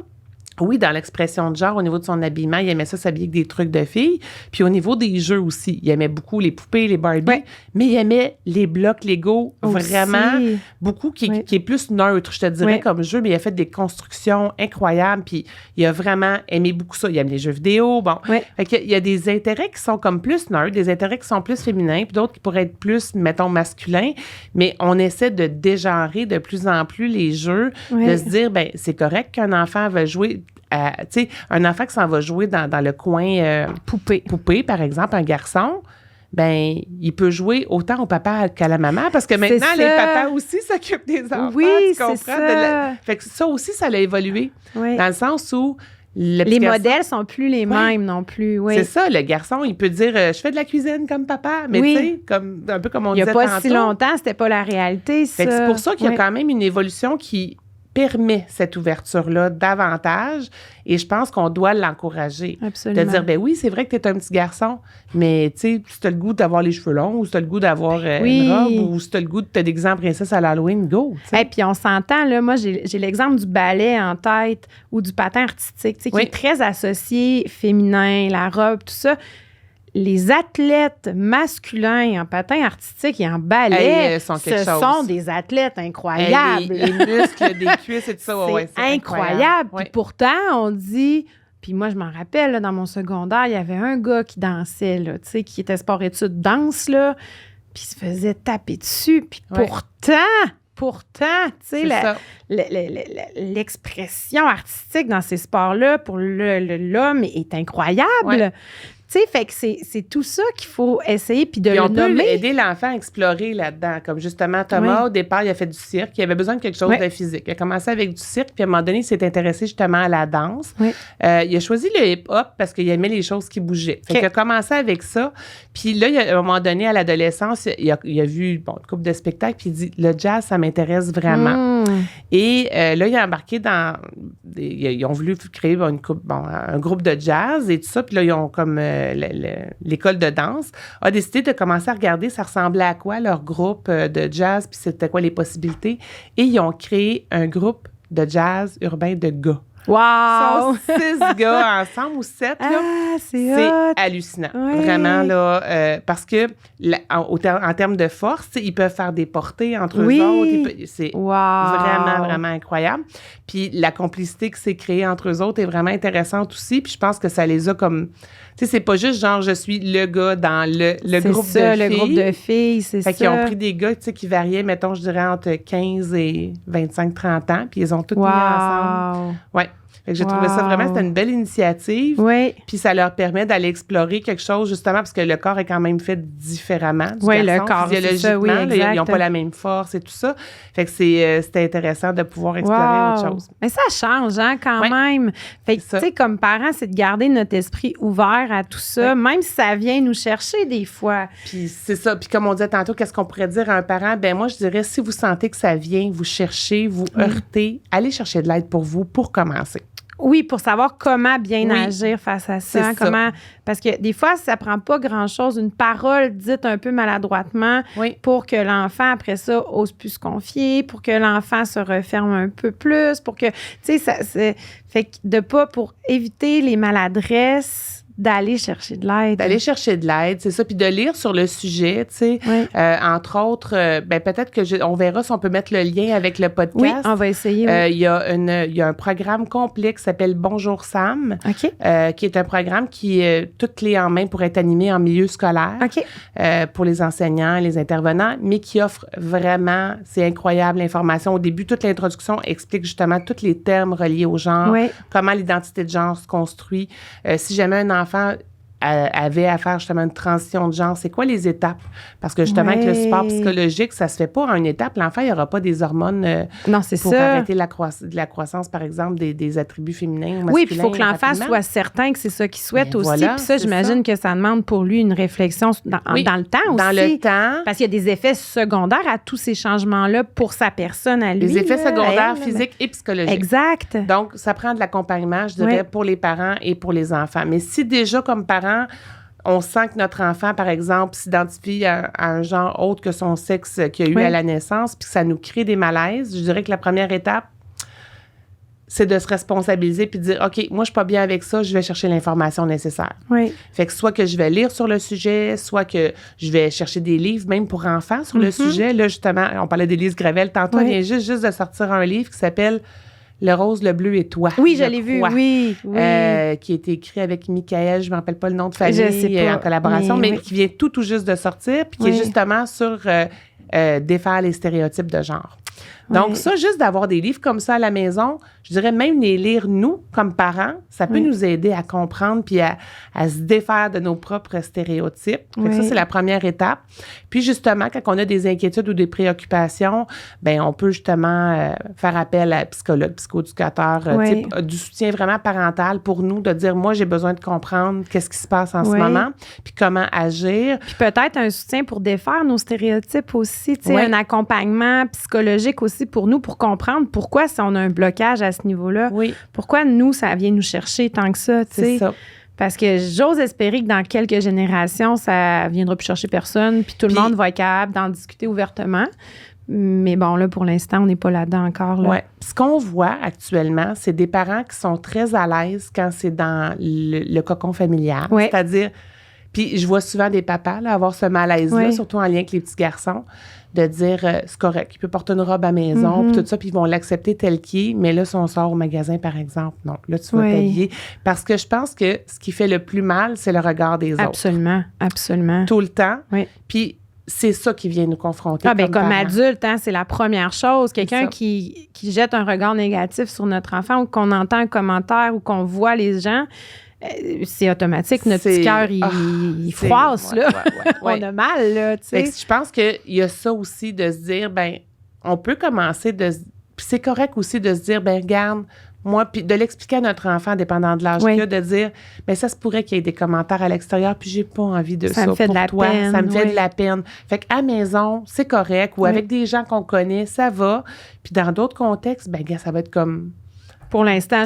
Oui, dans l'expression de genre, au niveau de son habillement, il aimait ça s'habiller avec des trucs de filles. Puis au niveau des jeux aussi, il aimait beaucoup les poupées, les Barbie, mais il aimait les blocs Lego, vraiment beaucoup, qui est plus neutre, je te dirais, comme jeu, mais il a fait des constructions incroyables, puis il a vraiment aimé beaucoup ça. Il aime les jeux vidéo, bon. Fait qu'il y a des intérêts qui sont comme plus neutres, des intérêts qui sont plus féminins, puis d'autres qui pourraient être plus, mettons, masculins, mais on essaie de dégenrer de plus en plus les jeux, de se dire, ben c'est correct qu'un enfant va jouer... tu sais, un enfant qui s'en va jouer dans le coin poupée, par exemple, un garçon, ben il peut jouer autant au papa qu'à la maman, parce que maintenant, les papas aussi s'occupent des enfants, tu comprends? Fait que ça aussi, ça a évolué, dans le sens où les modèles sont plus les mêmes non plus. C'est ça, le garçon, il peut dire je fais de la cuisine comme papa, mais tu sais, un peu comme on disait tantôt. Il n'y a pas si longtemps, c'était pas la réalité, ça. Fait que c'est pour ça qu'il y a quand même une évolution qui permet cette ouverture-là davantage et je pense qu'on doit l'encourager. Absolument. De dire, ben oui, c'est vrai que tu es un petit garçon, mais tu sais, si tu as le goût d'avoir les cheveux longs ou si tu as le goût d'avoir une robe ou si tu as le goût de te déguiser en princesse à l'Halloween, go. Et puis on s'entend, là, moi j'ai l'exemple du ballet en tête ou du patin artistique, qui est très associé féminin, la robe, tout ça. Les athlètes masculins en patin artistique et en ballet, sont des athlètes incroyables. Les muscles, des cuisses et tout ça, c'est incroyable. Puis pourtant, on dit... Puis moi, je m'en rappelle, là, dans mon secondaire, il y avait un gars qui dansait, là, tu sais, qui était sport-études danse, là, puis il se faisait taper dessus. Puis pourtant, tu sais, l'expression artistique dans ces sports-là pour l'homme est incroyable. Ouais. Tu sais, fait que c'est tout ça qu'il faut essayer puis de le nommer. On peut aider l'enfant à explorer là-dedans. Comme justement, Thomas, au départ, il a fait du cirque. Il avait besoin de quelque chose de physique. Il a commencé avec du cirque, puis à un moment donné, il s'est intéressé justement à la danse. Oui. Il a choisi le hip-hop parce qu'il aimait les choses qui bougeaient. Fait qu'il a commencé avec ça. Puis là, à un moment donné, à l'adolescence, il a vu une couple de spectacles, puis il dit, le jazz, ça m'intéresse vraiment. Et là, il a embarqué dans... Ils ont voulu créer un groupe de jazz et tout ça. Puis là, ils ont comme... l'école de danse, a décidé de commencer à regarder ça ressemblait à quoi leur groupe de jazz, puis c'était quoi les possibilités. Et ils ont créé un groupe de jazz urbain de gars. Wow! Ils sont 6 gars ensemble ou 7, là. C'est hallucinant. Oui. Vraiment, là, parce que en termes de force, ils peuvent faire des portées entre eux autres. C'est vraiment, vraiment incroyable. Puis la complicité qui s'est créée entre eux autres est vraiment intéressante aussi. Puis je pense que ça les a comme... Tu sais, c'est pas juste genre, je suis le gars dans le groupe de filles. Le groupe de filles, c'est ça. Fait qu'ils ont pris des gars, tu sais, qui variaient, mettons, je dirais, entre 15 et 25-30 ans, puis ils ont tous mis ensemble. Ouais. Fait que j'ai trouvé ça vraiment, c'était une belle initiative. Oui. Puis ça leur permet d'aller explorer quelque chose, justement, parce que le corps est quand même fait différemment du garçon. Le corps, physiologiquement, ils n'ont pas la même force et tout ça. Fait que c'était intéressant de pouvoir explorer autre chose. Mais ça change, hein, quand même. Fait que, tu sais, comme parents, c'est de garder notre esprit ouvert à tout ça, même si ça vient nous chercher des fois. Puis c'est ça. Puis comme on disait tantôt, qu'est-ce qu'on pourrait dire à un parent? Ben moi, je dirais, si vous sentez que ça vient vous chercher, vous heurter, allez chercher de l'aide pour vous pour commencer. Oui, pour savoir comment bien agir face à ça. Parce que des fois, ça prend pas grand-chose. Une parole dite un peu maladroitement pour que l'enfant, après ça, ose plus se confier, pour que l'enfant se referme un peu plus, pour que, tu sais, fait que pour éviter les maladresses, d'aller chercher de l'aide. D'aller chercher de l'aide, c'est ça. Puis de lire sur le sujet, tu sais. Entre autres, peut-être on verra si on peut mettre le lien avec le podcast. Oui, on va essayer. Il y a un programme complet qui s'appelle Bonjour Sam, qui est un programme qui est toute clé en main pour être animé en milieu scolaire pour les enseignants et les intervenants, mais qui offre vraiment, c'est incroyable, l'information. Au début, toute l'introduction explique justement tous les termes reliés au genre, comment l'identité de genre se construit. Si jamais un enfant avait à faire justement une transition de genre, c'est quoi les étapes? Parce que justement, avec le support psychologique, ça se fait pas en une étape. L'enfant, il n'y aura pas des hormones pour arrêter la croissance, par exemple, des attributs féminins ou masculins. Oui, puis il faut que l'enfant soit certain que c'est ça qu'il souhaite aussi. Puis ça, j'imagine que ça demande pour lui une réflexion dans le temps aussi. Dans le temps. Parce qu'il y a des effets secondaires à tous ces changements-là pour sa personne à lui. Les effets secondaires physiques et psychologiques. Exact. Donc, ça prend de l'accompagnement, je dirais, pour les parents et pour les enfants. Mais si déjà, comme parents, on sent que notre enfant, par exemple, s'identifie à un genre autre que son sexe qu'il a eu à la naissance, puis que ça nous crée des malaises, je dirais que la première étape, c'est de se responsabiliser puis de dire, OK, moi, je suis pas bien avec ça, je vais chercher l'information nécessaire. Oui. Fait que soit que je vais lire sur le sujet, soit que je vais chercher des livres, même pour enfants, sur le sujet. Là, justement, on parlait d'Élise Gravel tantôt, elle vient juste de sortir un livre qui s'appelle Le rose, le bleu et toi. Oui, je l'ai vu, oui. Qui a été écrit avec Michael, je ne me rappelle pas le nom de famille, en collaboration, mais qui vient tout juste de sortir, puis qui est justement sur défaire les stéréotypes de genre. Donc, ça, juste d'avoir des livres comme ça à la maison, je dirais même les lire, nous, comme parents, ça peut nous aider à comprendre puis à se défaire de nos propres stéréotypes. Fait que ça, c'est la première étape. Puis, justement, quand on a des inquiétudes ou des préoccupations, ben on peut justement faire appel à un psychologue, psychoéducateur, du soutien vraiment parental pour nous, de dire, moi, j'ai besoin de comprendre qu'est-ce qui se passe en ce moment, puis comment agir. Puis peut-être un soutien pour défaire nos stéréotypes aussi, tu sais, un accompagnement psychologique psychologique aussi pour nous, pour comprendre pourquoi si on a un blocage à ce niveau-là, pourquoi nous, ça vient nous chercher tant que ça, tu sais. C'est ça. Parce que j'ose espérer que dans quelques générations, ça ne viendra plus chercher personne, puis tout le monde va être capable d'en discuter ouvertement. Mais bon, là, pour l'instant, on n'est pas là-dedans encore. Là. Oui. Ce qu'on voit actuellement, c'est des parents qui sont très à l'aise quand c'est dans le cocon familial. Ouais. C'est-à-dire, puis je vois souvent des papas là, avoir ce malaise-là, surtout en lien avec les petits garçons, de dire c'est correct, il peut porter une robe à la maison, puis tout ça, puis ils vont l'accepter tel qu'il est. Mais là, si on sort au magasin, par exemple, non, là, tu vas t'habiller. Parce que je pense que ce qui fait le plus mal, c'est le regard des autres. Absolument. Tout le temps. Oui. Puis c'est ça qui vient nous confronter. Comme adulte, hein, c'est la première chose. Quelqu'un qui jette un regard négatif sur notre enfant ou qu'on entend un commentaire ou qu'on voit les gens, c'est automatique. Notre petit cœur, il froisse, là. On a mal, là, tu sais. Je pense qu'il y a ça aussi de se dire, ben on peut commencer puis c'est correct aussi de se dire, ben regarde, moi, puis de l'expliquer à notre enfant, dépendant de l'âge qu'il a, de dire, bien, ça se pourrait qu'il y ait des commentaires à l'extérieur, puis j'ai pas envie de ça. Ça me fait pour de la toi, peine. Ça me fait de la peine. Fait qu'à maison, c'est correct, ou avec des gens qu'on connaît, ça va. Puis dans d'autres contextes, ben, gars, ça va être comme. Pour l'instant,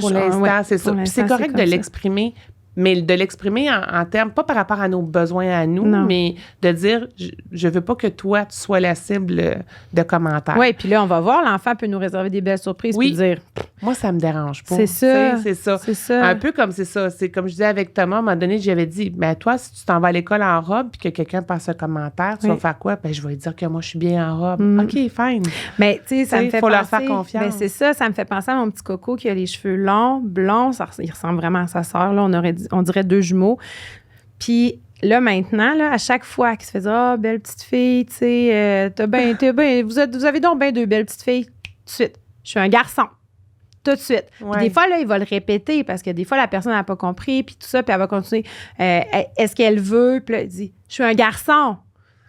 c'est ça. Puis c'est correct de l'exprimer. Mais de l'exprimer en termes, pas par rapport à nos besoins à nous, mais de dire, je veux pas que toi, tu sois la cible de commentaires. Oui, puis là, on va voir, l'enfant peut nous réserver des belles surprises puis dire... Moi, ça me dérange pas. C'est ça. C'est ça. Un peu comme c'est ça. C'est comme je disais avec Thomas, à un moment donné, j'avais dit, ben toi, si tu t'en vas à l'école en robe puis que quelqu'un passe un commentaire, tu vas faire quoi? Ben je vais lui dire que moi, je suis bien en robe. OK, fine. Mais tu sais, ça me fait faut penser... leur faire confiance. Ben, c'est ça me fait penser à mon petit coco qui a les cheveux longs, blonds. Il ressemble vraiment à sa sœur, là. On dirait deux jumeaux. Puis... Là, maintenant, là, à chaque fois qu'il se fait dire « Ah, belle petite fille, tu sais, vous avez donc bien deux belles petites filles. » Tout de suite. Je suis un garçon. Tout de suite. Puis des fois, là, il va le répéter parce que des fois, la personne n'a pas compris, puis tout ça, puis elle va continuer. Est-ce qu'elle veut? Puis là, il dit « Je suis un garçon. »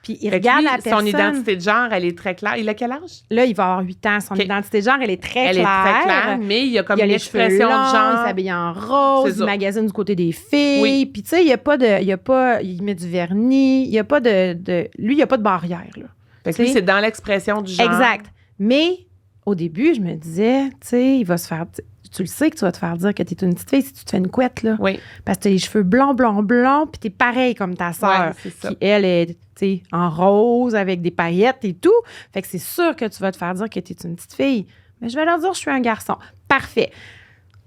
Puis il regarde la personne. Son identité de genre, elle est très claire. Il a quel âge? Là, il va avoir 8 ans. Son identité de genre, elle est très claire. Elle est très claire, mais il y a comme une expression de genre. Il s'habille en rose, il magasine du côté des filles. Puis tu sais, il met du vernis. Il n'y a pas lui, il n'y a pas de barrière. Là. Fait que lui, c'est dans l'expression du genre. Exact. Mais au début, je me disais, tu sais, il va se faire... Tu le sais que tu vas te faire dire que tu es une petite fille si tu te fais une couette, là. Oui. Parce que tu as les cheveux blonds, puis tu es pareil comme ta sœur. Qui, elle, est, tu sais, en rose, avec des paillettes et tout. Fait que c'est sûr que tu vas te faire dire que tu es une petite fille. Mais je vais leur dire, je suis un garçon. Parfait.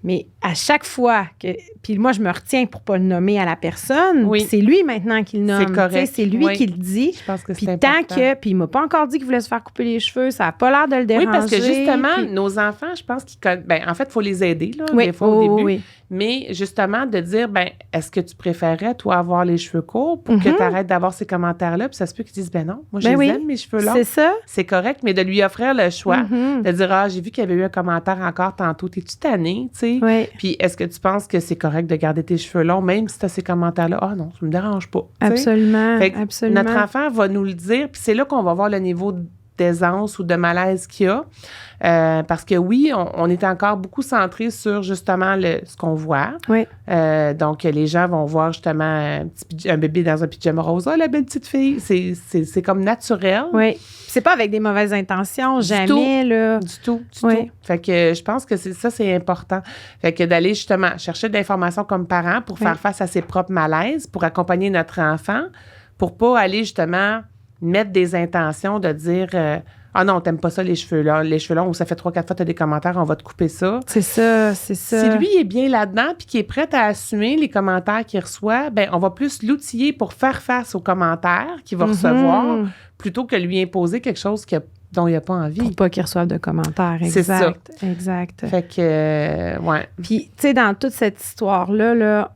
Mais à chaque fois que... Puis moi, je me retiens pour pas le nommer à la personne. Oui. C'est lui maintenant qui le nomme. C'est correct. C'est lui qui le dit. Je pense que puis c'est tant important. Puis il m'a pas encore dit qu'il voulait se faire couper les cheveux. Ça a pas l'air de le déranger. Oui, parce que justement, nos enfants, je pense qu'ils... Ben, en fait, il faut les aider, là, des fois, au début. Oui. Mais justement, de dire, ben, est-ce que tu préférais, toi, avoir les cheveux courts pour que tu arrêtes d'avoir ces commentaires-là? Puis ça se peut qu'ils disent, ben non, moi, je les aime, mes cheveux longs. C'est ça. C'est correct, mais de lui offrir le choix, de dire, ah, j'ai vu qu'il y avait eu un commentaire encore tantôt. T'es-tu tannée, tu sais? Oui. Puis est-ce que tu penses que c'est correct de garder tes cheveux longs, même si tu as ces commentaires-là? Ah non, ça me dérange pas. Absolument. Absolument. Notre enfant va nous le dire, puis c'est là qu'on va voir le niveau d'aisance ou de malaise qu'il y a. Parce que oui, on est encore beaucoup centré sur justement ce qu'on voit. Oui. Donc, les gens vont voir justement un bébé dans un pyjama rose. Ah, la belle petite fille. C'est comme naturel. Oui. C'est pas avec des mauvaises intentions, jamais, là. Du tout. Fait que je pense que c'est important. Fait que d'aller justement chercher de l'information comme parent pour faire face à ses propres malaises, pour accompagner notre enfant, pour pas aller justement mettre des intentions de dire ah non, t'aimes pas ça les cheveux longs, ou ça fait 3-4 fois que t'as des commentaires, on va te couper ça. C'est ça. Si lui est bien là-dedans puis qu'il est prêt à assumer les commentaires qu'il reçoit, ben on va plus l'outiller pour faire face aux commentaires qu'il va recevoir plutôt que lui imposer quelque chose dont il n'a pas envie. Pour pas qu'il reçoive de commentaires. Exact. C'est ça. Exact. Fait que, ouais. Puis, tu sais, dans toute cette histoire-là, là,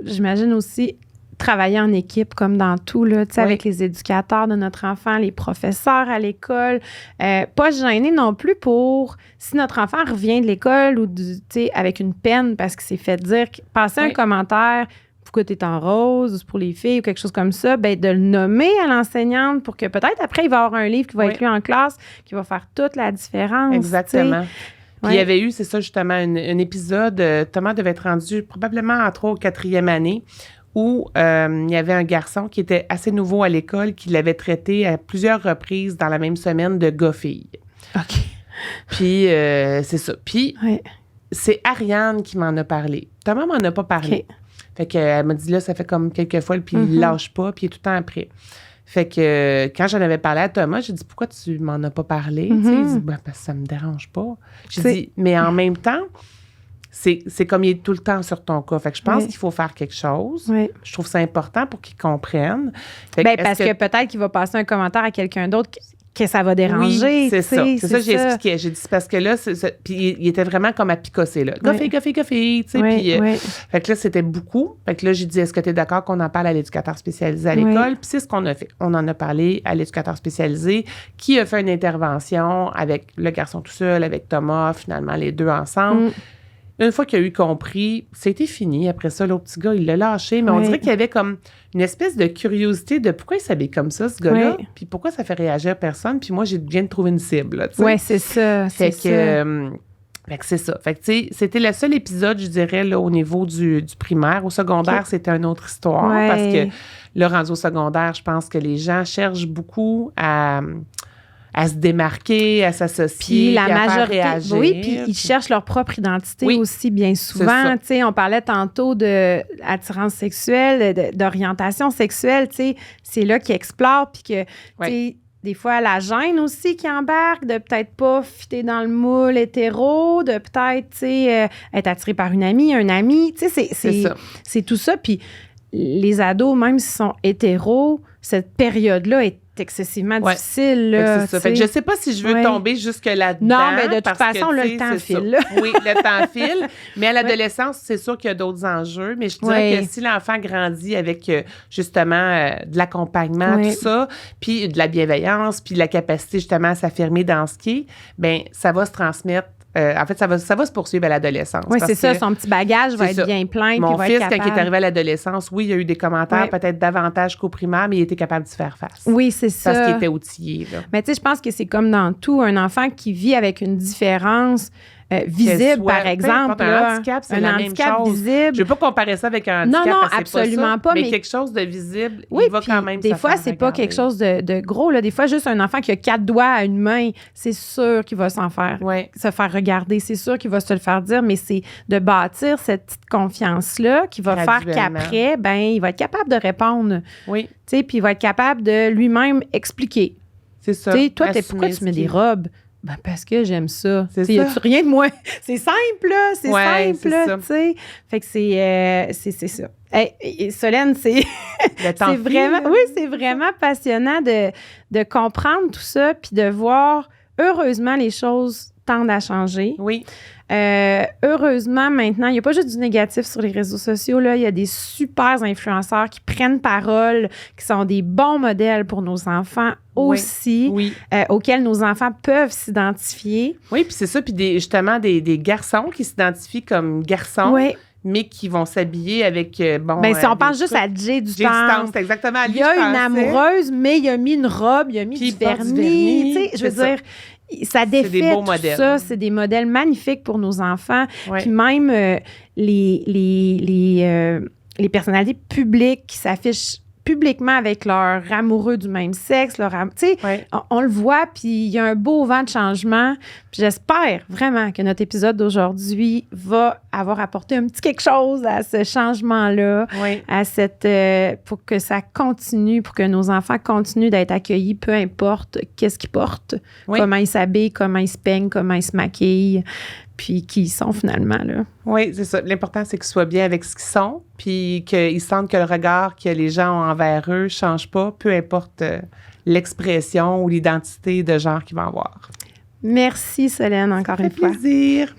j'imagine aussi travailler en équipe comme dans tout, là, tu sais, avec les éducateurs de notre enfant, les professeurs à l'école. Pas gêner non plus pour, si notre enfant revient de l'école ou, tu sais, avec une peine parce qu'il s'est fait dire, passer un commentaire, pourquoi tu es en rose, pour les filles ou quelque chose comme ça, bien, de le nommer à l'enseignante pour que peut-être après, il va avoir un livre qui va être lu en classe, qui va faire toute la différence. Exactement. Puis il y avait eu, c'est ça justement, un épisode, Thomas devait être rendu probablement en 3e ou 4e année, où il y avait un garçon qui était assez nouveau à l'école, qui l'avait traité à plusieurs reprises dans la même semaine de gars-fille. OK. Puis, c'est ça. Puis, c'est Ariane qui m'en a parlé. Thomas m'en a pas parlé. Okay. Fait qu'elle m'a dit, là, ça fait comme quelques fois, puis il lâche pas, puis il est tout le temps après. Fait que quand j'en avais parlé à Thomas, j'ai dit, pourquoi tu m'en as pas parlé? Il dit, parce que ça me dérange pas. J'ai dit, mais en même temps, c'est comme il est tout le temps sur ton cas. Fait que je pense qu'il faut faire quelque chose. Oui. Je trouve ça important pour qu'il comprenne. Parce que peut-être qu'il va passer un commentaire à quelqu'un d'autre que ça va déranger. Oui, c'est ça. C'est ça que j'ai expliqué. J'ai dit, c'est parce que là, puis il était vraiment comme à picosser, là. Goffé, tu sais. Puis, fait que là, c'était beaucoup. Fait que là, j'ai dit, est-ce que tu es d'accord qu'on en parle à l'éducateur spécialisé à l'école? Puis c'est ce qu'on a fait. On en a parlé à l'éducateur spécialisé qui a fait une intervention avec le garçon tout seul, avec Thomas, finalement, les deux ensemble. Une fois qu'il a eu compris, c'était fini. Après ça, l'autre petit gars, il l'a lâché. Mais on dirait qu'il y avait comme une espèce de curiosité de pourquoi il s'habille comme ça, ce gars-là, puis pourquoi ça fait réagir personne. Puis moi, j'ai viens de trouver une cible. Oui, c'est ça. Fait que c'est ça. Fait que, tu sais, c'était le seul épisode, je dirais, là, au niveau du primaire. Au secondaire, c'était une autre histoire. Parce que là, rendu au secondaire, je pense que les gens cherchent beaucoup à se démarquer, à s'associer, à faire réagir. Oui, puis ils cherchent leur propre identité aussi bien souvent. Tu sais, on parlait tantôt d'attirance sexuelle, d'orientation sexuelle, tu sais, c'est là qu'ils explorent, puis que, tu sais, des fois, la gêne aussi qui embarque, de peut-être pas fitter dans le moule hétéro, de peut-être, tu sais, être attiré par une amie, un ami, tu sais, c'est tout ça. Puis les ados, même s'ils sont hétéros, cette période-là est excessivement difficile. Là, c'est ça. Fait que je sais pas si je veux tomber jusque là-dedans. Non, mais de toute façon, là, le temps file. Oui, le temps file. Mais à l'adolescence, c'est sûr qu'il y a d'autres enjeux. Mais je dirais que si l'enfant grandit avec, justement, de l'accompagnement, tout ça, puis de la bienveillance, puis de la capacité, justement, à s'affirmer dans ce qui est, bien, ça va se transmettre. En fait, ça va se poursuivre à l'adolescence. Oui, c'est ça. Son petit bagage va être bien plein. Mon fils, quand il est arrivé à l'adolescence, oui, il y a eu des commentaires peut-être davantage qu'au primaire, mais il était capable d'y faire face. Oui, c'est ça. Parce qu'il était outillé. Là. Mais tu sais, je pense que c'est comme dans tout. Un enfant qui vit avec une différence visible, par exemple. Un handicap, c'est la même chose. Visible. Je ne veux pas comparer ça avec un handicap. Non, absolument pas. Mais quelque chose de visible, oui, il va quand même des fois, c'est pas quelque chose de gros. Là. Des fois, juste un enfant qui a 4 doigts à une main, c'est sûr qu'il va se faire regarder. C'est sûr qu'il va se le faire dire, mais c'est de bâtir cette petite confiance-là qui va faire qu'après, ben, il va être capable de répondre. Oui. Tu sais, puis il va être capable de lui-même expliquer. C'est ça. Tu sais, toi, pourquoi tu mets des robes? Ben parce que j'aime ça. Y a-tu rien de moins? C'est simple, là. C'est simple, là, tu sais. Fait que c'est ça. Et Solène, c'est vraiment... Oui, c'est vraiment passionnant de comprendre tout ça puis de voir, heureusement, les choses tendent à changer. Oui. Heureusement, maintenant, il n'y a pas juste du négatif sur les réseaux sociaux. Là, il y a des super influenceurs qui prennent parole, qui sont des bons modèles pour nos enfants aussi, auxquels nos enfants peuvent s'identifier. Oui, puis c'est ça. Puis justement, des garçons qui s'identifient comme garçons. Oui. Mais qui vont s'habiller avec, si on pense juste à Jay du temps, c'est exactement à lui, il y a une amoureuse, mais il a mis une robe, il a mis du vernis. Tu sais, je veux dire, ça défait tout modèles. Ça. C'est des modèles magnifiques pour nos enfants. Ouais. Puis même les personnalités publiques qui s'affichent publiquement avec leur amoureux du même sexe, on le voit, puis il y a un beau vent de changement. Puis j'espère vraiment que notre épisode d'aujourd'hui va avoir apporté un petit quelque chose à ce changement-là, à pour que ça continue, pour que nos enfants continuent d'être accueillis, peu importe qu'est-ce qu'ils portent, comment ils s'habillent, comment ils se peignent, comment ils se maquillent, puis qui ils sont finalement, là. Oui, c'est ça. L'important, c'est qu'ils soient bien avec ce qu'ils sont, puis qu'ils sentent que le regard que les gens ont envers eux ne change pas, peu importe l'expression ou l'identité de genre qu'ils vont avoir. Merci, Solène, encore une fois. Ça fait plaisir.